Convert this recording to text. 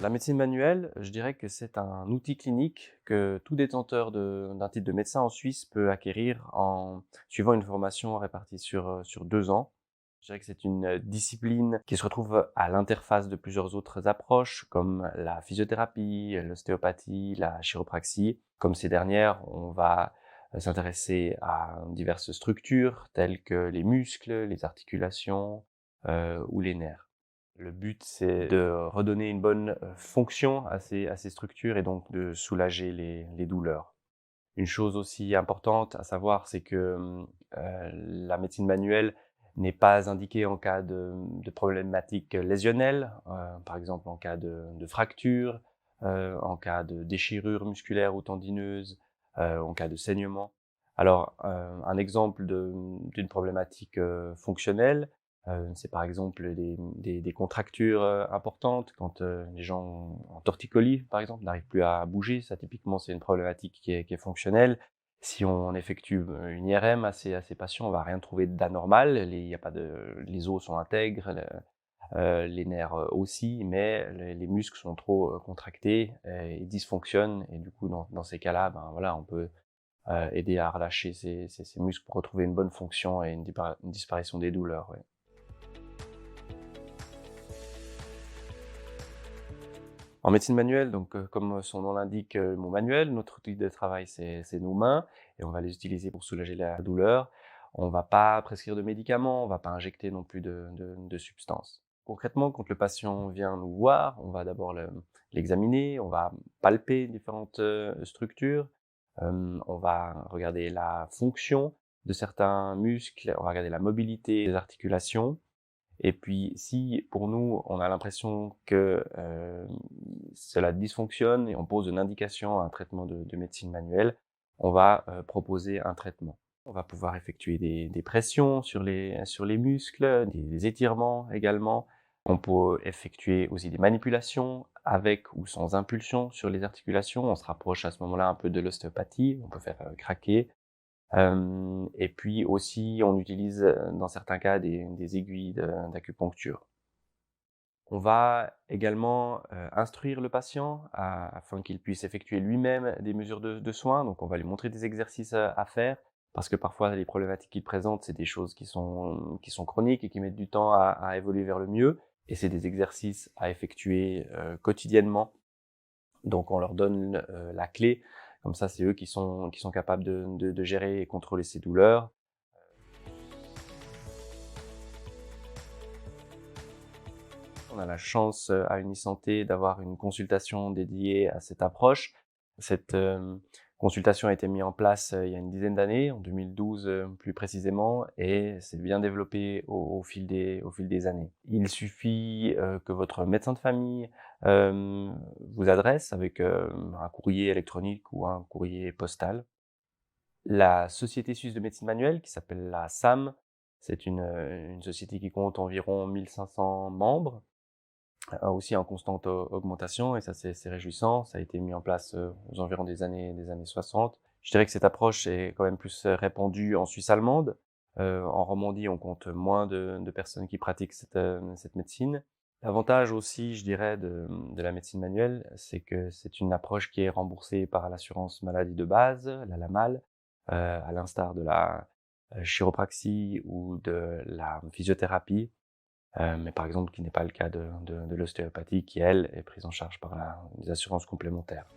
La médecine manuelle, je dirais que c'est un outil clinique que tout détenteur d'un titre de médecin en Suisse peut acquérir en suivant une formation répartie sur 2 ans. Je dirais que c'est une discipline qui se retrouve à l'interface de plusieurs autres approches comme la physiothérapie, l'ostéopathie, la chiropraxie. Comme ces dernières, on va s'intéresser à diverses structures telles que les muscles, les articulations, ou les nerfs. Le but, c'est de redonner une bonne fonction à ces structures et donc de soulager les douleurs. Une chose aussi importante à savoir, c'est que la médecine manuelle n'est pas indiquée en cas de problématiques lésionnelles, par exemple en cas de fracture, en cas de déchirure musculaire ou tendineuse, en cas de saignement. Alors, un exemple d'une problématique fonctionnelle, c'est par exemple des contractures importantes quand les gens en torticolis, par exemple, n'arrivent plus à bouger. Ça, typiquement, c'est une problématique qui est fonctionnelle. Si on effectue une IRM à ces patients, on va rien trouver d'anormal. Il y a pas les os sont intègres, les nerfs aussi, mais les muscles sont trop contractés et dysfonctionnent. Et du coup, dans ces cas-là, ben voilà, on peut aider à relâcher ces muscles pour retrouver une bonne fonction et une disparition des douleurs. Ouais. En médecine manuelle, donc comme son nom l'indique, mon manuel, notre outil de travail, c'est nos mains et on va les utiliser pour soulager la douleur. On va pas prescrire de médicaments, on va pas injecter non plus de substances. Concrètement, quand le patient vient nous voir, on va d'abord l'examiner, on va palper différentes structures, on va regarder la fonction de certains muscles, on va regarder la mobilité des articulations. Et puis, si pour nous, on a l'impression que cela dysfonctionne et on pose une indication à un traitement de médecine manuelle, on va proposer un traitement. On va pouvoir effectuer des pressions sur les muscles, des étirements également. On peut effectuer aussi des manipulations avec ou sans impulsion sur les articulations. On se rapproche à ce moment-là un peu de l'ostéopathie. On peut faire craquer. Et puis aussi, on utilise, dans certains cas des aiguilles d'acupuncture. On va également, instruire le patient afin qu'il puisse effectuer lui-même des mesures de soins. Donc on va lui montrer des exercices, à faire parce que parfois les problématiques qu'il présente, c'est des choses qui sont chroniques et qui mettent du temps à évoluer vers le mieux et c'est des exercices à effectuer, quotidiennement. Donc on leur donne la clé, comme ça c'est eux qui sont capables de gérer et contrôler ces douleurs. On a la chance à Unisanté d'avoir une consultation dédiée à cette approche. Cette consultation a été mise en place il y a une dizaine d'années, en 2012 plus précisément, et c'est bien développé au fil des années. Il suffit que votre médecin de famille vous adresse avec un courrier électronique ou un courrier postal. La Société suisse de médecine manuelle, qui s'appelle la SAM, c'est une société qui compte environ 1500 membres, aussi en constante augmentation et ça c'est réjouissant. Ça a été mis en place aux environs des années 60. Je dirais que cette approche est quand même plus répandue en Suisse allemande. En Romandie, on compte moins de personnes qui pratiquent cette médecine. L'avantage aussi, je dirais, de la médecine manuelle, c'est que c'est une approche qui est remboursée par l'assurance maladie de base, la LAMAL, à l'instar de la chiropraxie ou de la physiothérapie. Mais par exemple, qui n'est pas le cas de l'ostéopathie qui, elle, est prise en charge par les assurances complémentaires.